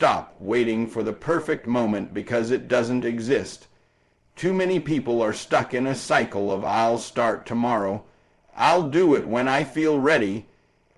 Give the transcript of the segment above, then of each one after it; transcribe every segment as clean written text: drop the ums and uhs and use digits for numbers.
stop waiting for the perfect moment because it doesn't exist. Too many people are stuck in a cycle of "I'll start tomorrow," "I'll do it when I feel ready,"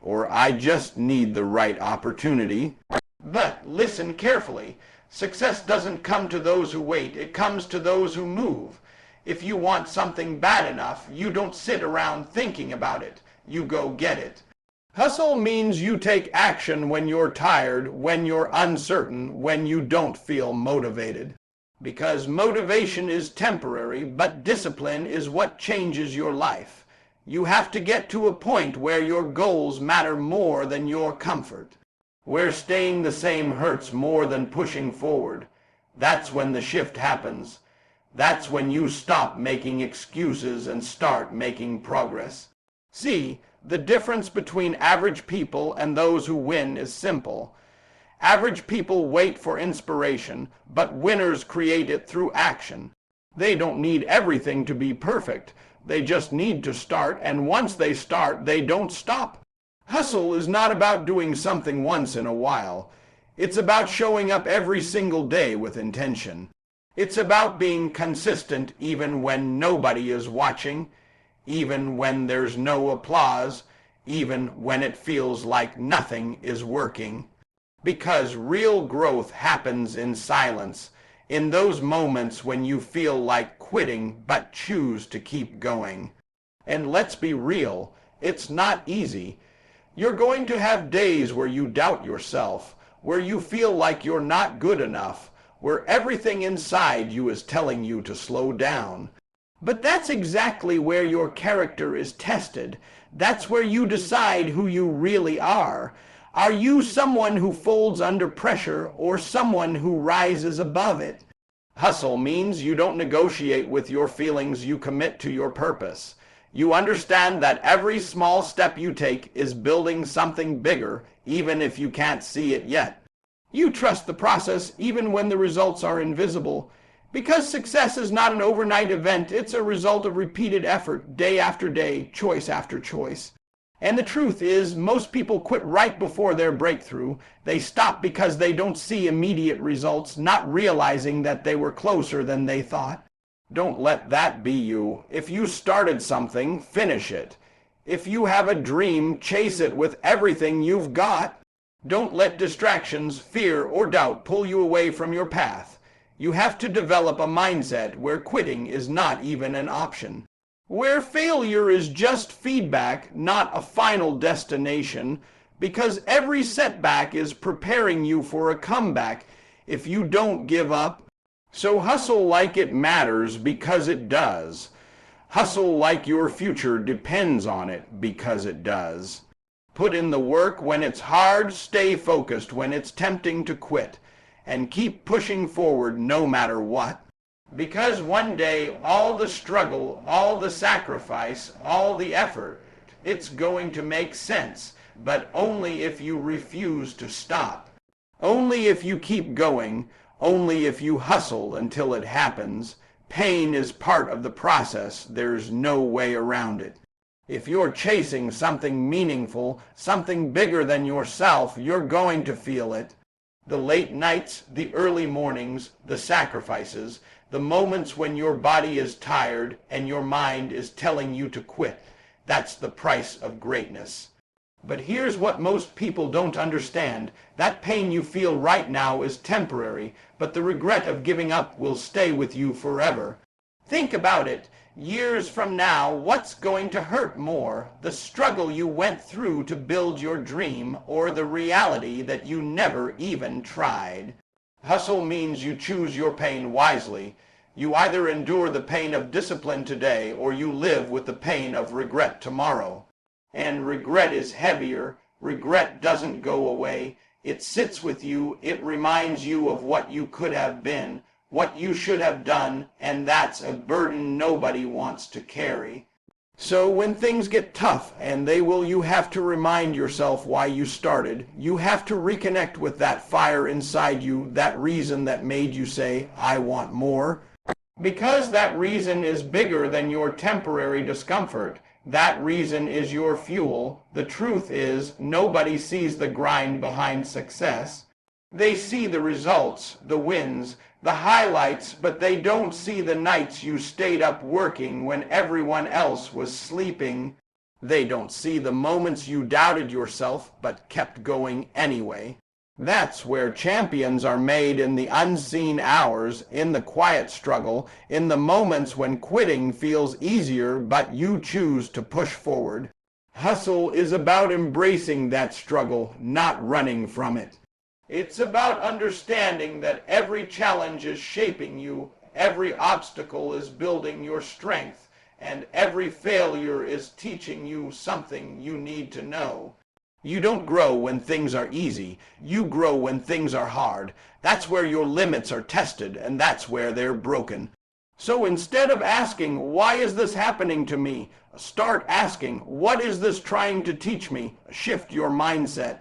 or "I just need the right opportunity." But listen carefully. Success doesn't come to those who wait. It comes to those who move. If you want something bad enough, you don't sit around thinking about it. You go get it. Hustle means you take action when you're tired, when you're uncertain, when you don't feel motivated. Because motivation is temporary, but discipline is what changes your life. You have to get to a point where your goals matter more than your comfort, where staying the same hurts more than pushing forward. That's when the shift happens. That's when you stop making excuses and start making progress. See, the difference between average people and those who win is simple. Average people wait for inspiration, but winners create it through action. They don't need everything to be perfect. They just need to start, and once they start, they don't stop. Hustle is not about doing something once in a while. It's about showing up every single day with intention. It's about being consistent even when nobody is watching, even when there's no applause, even when it feels like nothing is working. Because real growth happens in silence, in those moments when you feel like quitting but choose to keep going. And let's be real, it's not easy. You're going to have days where you doubt yourself, where you feel like you're not good enough, where everything inside you is telling you to slow down. But that's exactly where your character is tested. That's where you decide who you really are. Are you someone who folds under pressure or someone who rises above it? Hustle means you don't negotiate with your feelings, you commit to your purpose. You understand that every small step you take is building something bigger, even if you can't see it yet. You trust the process even when the results are invisible. Because success is not an overnight event, it's a result of repeated effort, day after day, choice after choice. And the truth is, most people quit right before their breakthrough. They stop because they don't see immediate results, not realizing that they were closer than they thought. Don't let that be you. If you started something, finish it. If you have a dream, chase it with everything you've got. Don't let distractions, fear, or doubt pull you away from your path. You have to develop a mindset where quitting is not even an option, where failure is just feedback, not a final destination, because every setback is preparing you for a comeback if you don't give up. So hustle like it matters because it does. Hustle like your future depends on it because it does. Put in the work when it's hard, stay focused when it's tempting to quit, and keep pushing forward no matter what. Because one day, all the struggle, all the sacrifice, all the effort, it's going to make sense, but only if you refuse to stop. Only if you keep going, only if you hustle until it happens. Pain is part of the process. There's no way around it. If you're chasing something meaningful, something bigger than yourself, you're going to feel it. The late nights, the early mornings, the sacrifices, the moments when your body is tired and your mind is telling you to quit. That's the price of greatness. But here's what most people don't understand. That pain you feel right now is temporary, but the regret of giving up will stay with you forever. Think about it. Years from now, what's going to hurt more? The struggle you went through to build your dream, or the reality that you never even tried? Hustle means you choose your pain wisely. You either endure the pain of discipline today, or you live with the pain of regret tomorrow. And regret is heavier. Regret doesn't go away. It sits with you. It reminds you of what you could have been, what you should have done, and that's a burden nobody wants to carry. So when things get tough, and they will, you have to remind yourself why you started. You have to reconnect with that fire inside you, that reason that made you say, "I want more." Because that reason is bigger than your temporary discomfort. That reason is your fuel. The truth is, nobody sees the grind behind success. They see the results, the wins, the highlights, but they don't see the nights you stayed up working when everyone else was sleeping. They don't see the moments you doubted yourself but kept going anyway. That's where champions are made, in the unseen hours, in the quiet struggle, in the moments when quitting feels easier but you choose to push forward. Hustle is about embracing that struggle, not running from it. It's about understanding that every challenge is shaping you, every obstacle is building your strength, and every failure is teaching you something you need to know. You don't grow when things are easy. You grow when things are hard. That's where your limits are tested, and that's where they're broken. So instead of asking, why is this happening to me? Start asking, what is this trying to teach me? Shift your mindset.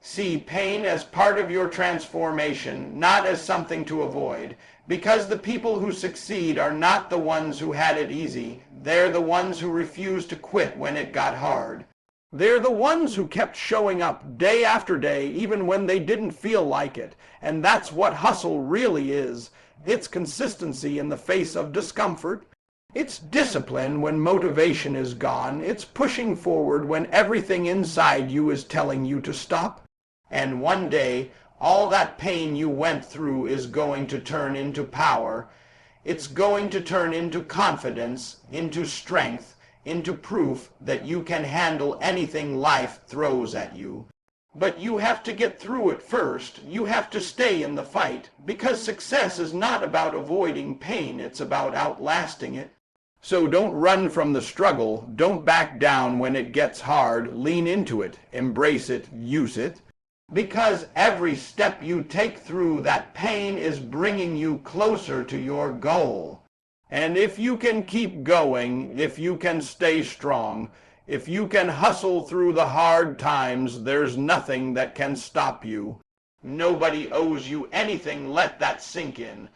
See pain as part of your transformation, not as something to avoid. Because the people who succeed are not the ones who had it easy. They're the ones who refused to quit when it got hard. They're the ones who kept showing up day after day, even when they didn't feel like it. And that's what hustle really is. It's consistency in the face of discomfort. It's discipline when motivation is gone. It's pushing forward when everything inside you is telling you to stop. And one day, all that pain you went through is going to turn into power. It's going to turn into confidence, into strength, into proof that you can handle anything life throws at you. But you have to get through it first. You have to stay in the fight, because success is not about avoiding pain, it's about outlasting it. So don't run from the struggle. Don't back down when it gets hard. Lean into it, embrace it, use it. Because every step you take through that pain is bringing you closer to your goal. And if you can keep going, if you can stay strong, if you can hustle through the hard times, there's nothing that can stop you. Nobody owes you anything, let that sink in.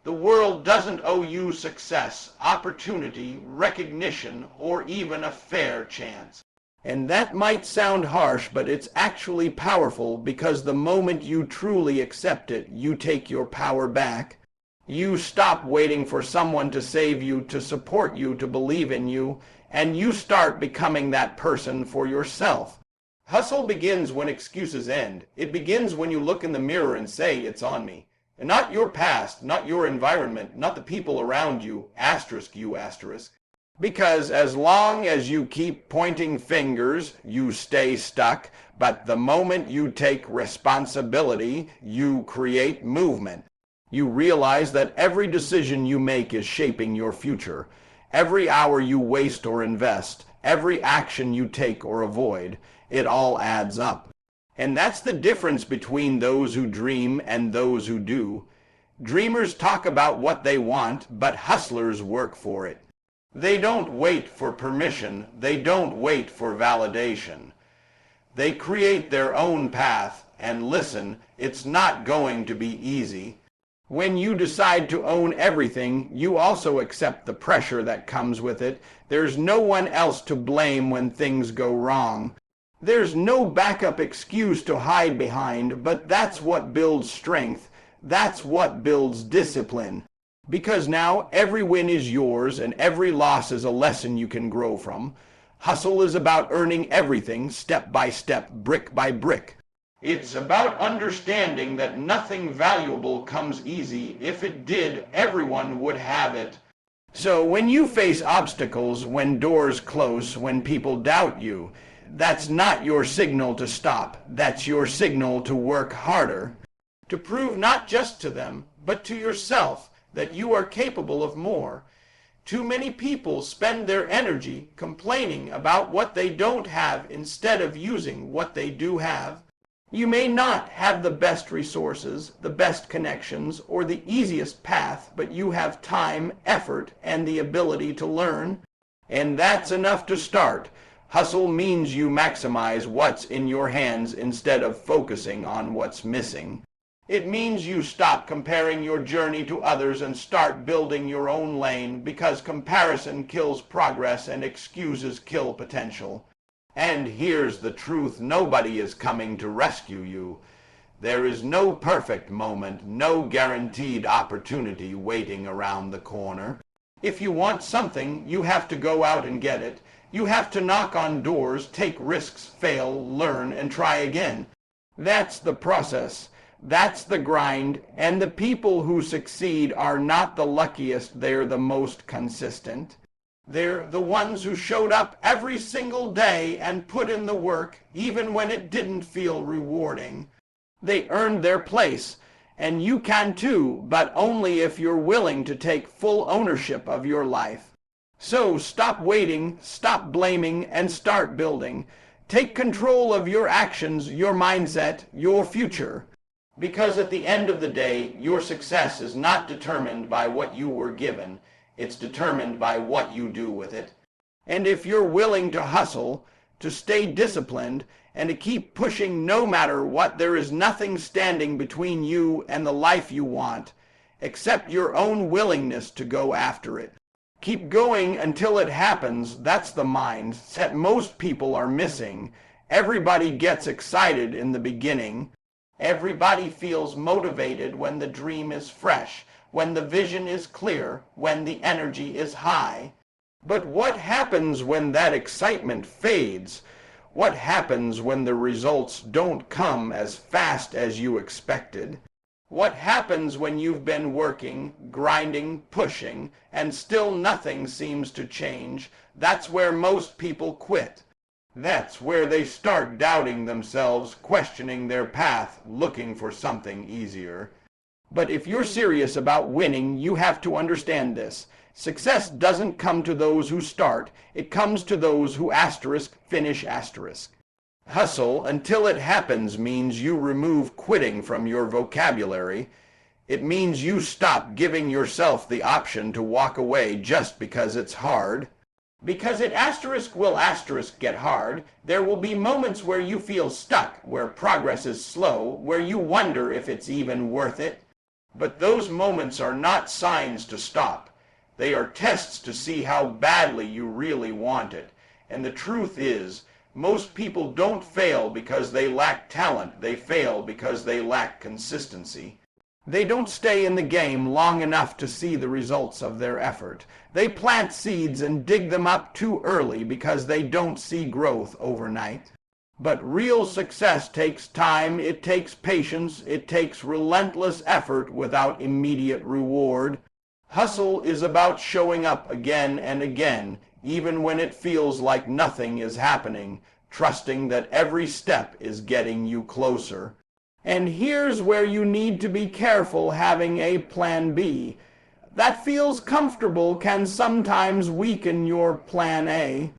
The world doesn't owe you success, opportunity, recognition, or even a fair chance. And that might sound harsh, but it's actually powerful, because the moment you truly accept it, you take your power back. You stop waiting for someone to save you, to support you, to believe in you, and you start becoming that person for yourself. Hustle begins when excuses end. It begins when you look in the mirror and say, it's on me. And not your past, not your environment, not the people around you, asterisk you asterisk. Because as long as you keep pointing fingers, you stay stuck. But the moment you take responsibility, you create movement. You realize that every decision you make is shaping your future. Every hour you waste or invest, every action you take or avoid, it all adds up. And that's the difference between those who dream and those who do. Dreamers talk about what they want, but hustlers work for it. They don't wait for permission. They don't wait for validation. They create their own path, and listen, it's not going to be easy. When you decide to own everything, you also accept the pressure that comes with it. There's no one else to blame when things go wrong. There's no backup excuse to hide behind, but that's what builds strength. That's what builds discipline. Because now every win is yours and every loss is a lesson you can grow from. Hustle is about earning everything, step by step, brick by brick. It's about understanding that nothing valuable comes easy. If it did, everyone would have it. So when you face obstacles, when doors close, when people doubt you, that's not your signal to stop. That's your signal to work harder. To prove not just to them, but to yourself, that you are capable of more. Too many people spend their energy complaining about what they don't have instead of using what they do have. You may not have the best resources, the best connections, or the easiest path, but you have time, effort, and the ability to learn. And that's enough to start. Hustle means you maximize what's in your hands instead of focusing on what's missing. It means you stop comparing your journey to others and start building your own lane, because comparison kills progress and excuses kill potential. And here's the truth, nobody is coming to rescue you. There is no perfect moment, no guaranteed opportunity waiting around the corner. If you want something, you have to go out and get it. You have to knock on doors, take risks, fail, learn, and try again. That's the process. That's the grind. And the people who succeed are not the luckiest, they're the most consistent. They're the ones who showed up every single day and put in the work, even when it didn't feel rewarding. They earned their place, and you can too, but only if you're willing to take full ownership of your life. So stop waiting, stop blaming, and start building. Take control of your actions, your mindset, your future. Because at the end of the day, your success is not determined by what you were given. It's determined by what you do with it. And if you're willing to hustle, to stay disciplined, and to keep pushing no matter what, there is nothing standing between you and the life you want, except your own willingness to go after it. Keep going until it happens. That's the mindset most people are missing. Everybody gets excited in the beginning. Everybody feels motivated when the dream is fresh, when the vision is clear, when the energy is high. But what happens when that excitement fades? What happens when the results don't come as fast as you expected? What happens when you've been working, grinding, pushing, and still nothing seems to change? That's where most people quit. That's where they start doubting themselves, questioning their path, looking for something easier. But if you're serious about winning, you have to understand this. Success doesn't come to those who start. It comes to those who finish. Hustle until it happens means you remove quitting from your vocabulary. It means you stop giving yourself the option to walk away just because it's hard. Because it will get hard. There will be moments where you feel stuck, where progress is slow, where you wonder if it's even worth it. But those moments are not signs to stop. They are tests to see how badly you really want it. And the truth is, most people don't fail because they lack talent. They fail because they lack consistency. They don't stay in the game long enough to see the results of their effort. They plant seeds and dig them up too early because they don't see growth overnight. But real success takes time, it takes patience, it takes relentless effort without immediate reward. Hustle is about showing up again and again, even when it feels like nothing is happening, trusting that every step is getting you closer. And here's where you need to be careful having a plan B. That feels comfortable can sometimes weaken your plan A.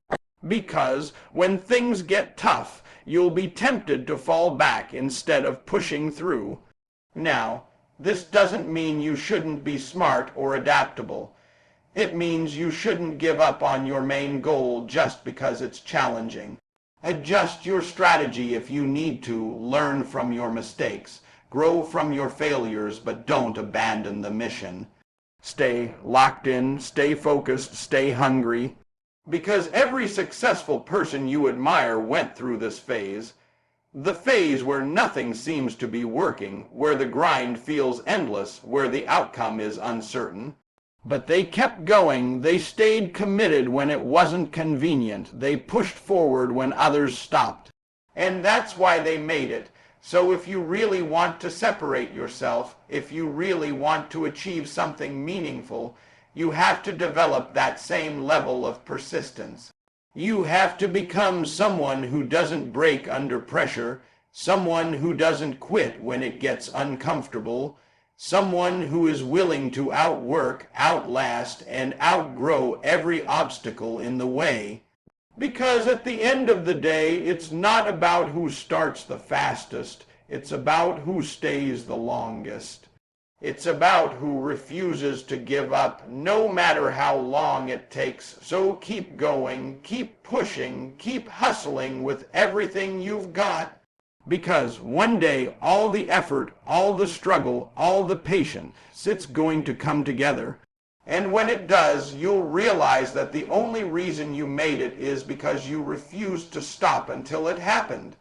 Because when things get tough, you'll be tempted to fall back instead of pushing through. Now, this doesn't mean you shouldn't be smart or adaptable. It means you shouldn't give up on your main goal just because it's challenging. Adjust your strategy if you need to, learn from your mistakes, grow from your failures, but don't abandon the mission. Stay locked in, stay focused, stay hungry. Because every successful person you admire went through this phase. The phase where nothing seems to be working, where the grind feels endless, where the outcome is uncertain. But they kept going, they stayed committed when it wasn't convenient, they pushed forward when others stopped. And that's why they made it. So if you really want to separate yourself, if you really want to achieve something meaningful, you have to develop that same level of persistence. You have to become someone who doesn't break under pressure, someone who doesn't quit when it gets uncomfortable, someone who is willing to outwork, outlast, and outgrow every obstacle in the way. Because at the end of the day, it's not about who starts the fastest, it's about who stays the longest. It's about who refuses to give up, no matter how long it takes. So keep going, keep pushing, keep hustling with everything you've got. Because one day, all the effort, all the struggle, all the patience, it's going to come together. And when it does, you'll realize that the only reason you made it is because you refused to stop until it happened.